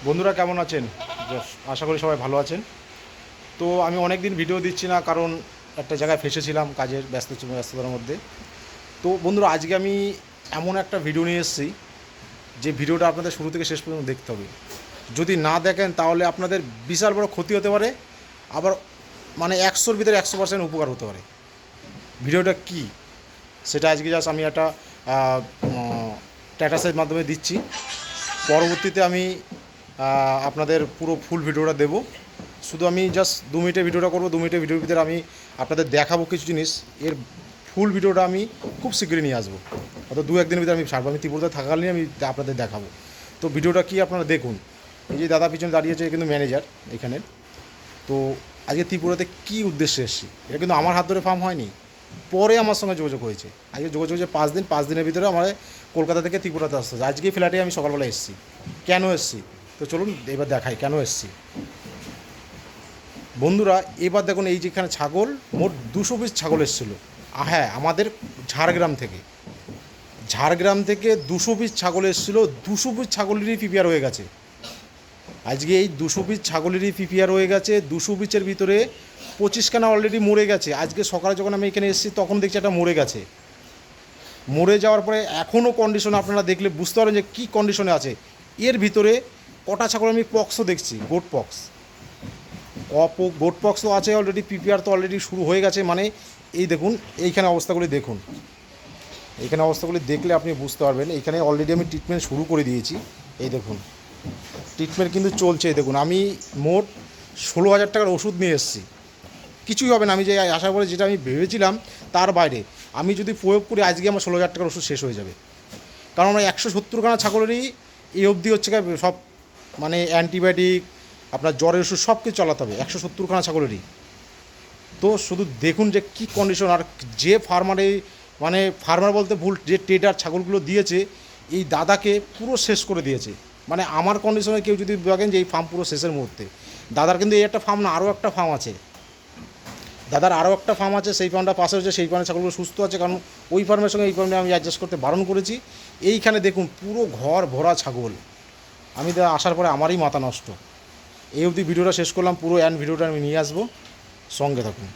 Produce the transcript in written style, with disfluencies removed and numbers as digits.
বন্ধুরা কেমন আছেন? আশা করি সবাই ভালো আছেন। তো আমি অনেক দিন ভিডিও দিচ্ছি না, কারণ একটা জায়গায় ফেসেছিলাম কাজের ব্যস্ততার মধ্যে। তো বন্ধুরা, আজকে আমি এমন একটা ভিডিও নিয়ে এসেছি যে ভিডিওটা আপনাদের শুরু থেকে শেষ পর্যন্ত দেখতে হবে। যদি না দেখেন তাহলে আপনাদের বিশাল বড় ক্ষতি হতে পারে, আবার মানে 100-র ভিতরে 100% উপকার হতে পারে। ভিডিওটা কি সেটা আজকে জাস্ট আমি একটা স্ট্যাটাসের মাধ্যমে দিচ্ছি। পরবর্তীতে আমি আপনাদের পুরো ফুল ভিডিওটা দেব। শুধু আমি জাস্ট 2 মিনিটের ভিডিওটা করব। 2 মিনিটের ভিডিওর ভিতরে আমি আপনাদের দেখাবো কিছু জিনিস। এর ফুল ভিডিওটা আমি খুব শীঘ্রই নিয়ে আসবো, অর্থাৎ 2-1 দিনের ভিতরে আমি ছাড়বো। আমি ত্রিপুরাতে থাকাকালীন আমি আপনাদের দেখাবো। তো ভিডিওটা কি আপনারা দেখুন। এই যে দাদা পিছনে দাঁড়িয়েছে, কিন্তু ম্যানেজার এখানের। তো আজকে ত্রিপুরাতে কী উদ্দেশ্যে এসেছি, এটা কিন্তু আমার হাত ধরে ফার্ম হয়নি, পরে আমার সঙ্গে যোগাযোগ হয়েছে। আজকে যোগাযোগ হয়েছে 5 দিনের ভিতরে আমার কলকাতা থেকে ত্রিপুরাতে আসতে হচ্ছে। আজকে ফ্ল্যাটে আমি সকালবেলা এসেছি। কেন এসেছি তো চলুন এবার দেখাই কেন এসেছি। বন্ধুরা, এবার দেখুন, এই যেখানে ছাগল, মোট 200 পিস ছাগল এসেছিলো। হ্যাঁ, আমাদের ঝাড়গ্রাম থেকে 200 পিস ছাগল এসেছিলো। 200 পিস ছাগলেরই পিপিআর হয়ে গেছে। আজকে এই 200 পিস ছাগলেরই পিপিআর হয়ে গেছে। 200 পিসের ভিতরে 25খানা অলরেডি মরে গেছে। আজকে সকালে যখন আমি এখানে এসেছি তখন দেখছি একটা মরে গেছে। মরে যাওয়ার পরে এখনও কন্ডিশন আপনারা দেখলে বুঝতে পারেন যে কী কন্ডিশনে আছে। এর ভিতরে কটা ছাগল আমি পক্সও দেখছি, গোট পক্স তো আছে অলরেডি, পিপিআর তো অলরেডি শুরু হয়ে গেছে। মানে এই দেখুন, এইখানে অবস্থাগুলি দেখুন। এইখানে অবস্থাগুলি দেখলে আপনি বুঝতে পারবেন। এইখানে অলরেডি আমি ট্রিটমেন্ট শুরু করে দিয়েছি। এই দেখুন, ট্রিটমেন্ট কিন্তু চলছে। দেখুন, আমি মোট 16,000 টাকার ওষুধ নিয়ে এসেছি। কিছুই হবে না। আমি যে আশা করে যেটা আমি ভেবেছিলাম তার বাইরে আমি যদি প্রয়োগ করি, আজকে আমার 16,000 টাকার ওষুধ শেষ হয়ে যাবে। কারণ আমরা 170খানা ছাগলেরই এই অবধি হচ্ছে সব, মানে অ্যান্টিবায়োটিক, আপনার জ্বরের ওষুধ সব কিছু চালাতে হবে 170খানা ছাগলেরই। তো শুধু দেখুন যে কী কন্ডিশন। আর যে ফার্মার বলতে ভুল, যে ট্রেডার ছাগলগুলো দিয়েছে, এই দাদাকে পুরো শেষ করে দিয়েছে। মানে আমার কন্ডিশনে কেউ যদি দেখেন যে এই ফার্ম পুরো শেষের মুহূর্তে। দাদার কিন্তু এই একটা ফার্ম না, আরও একটা ফার্ম আছে। সেই ফার্মটা পাশে হচ্ছে, সেই ফার্মে ছাগলগুলো সুস্থ আছে। কারণ ওই ফার্মের সঙ্গে এই ফার্মে আমি অ্যাডজাস্ট করতে বারণ করেছি। এইখানে দেখুন পুরো ঘর ভরা ছাগল। আমি আসার পরে আমারই মাথা নষ্ট। এই অবধি ভিডিওটা শেষ করলাম, পুরো ভিডিওটা আমি নিয়ে আসবো, সঙ্গে থাকুন।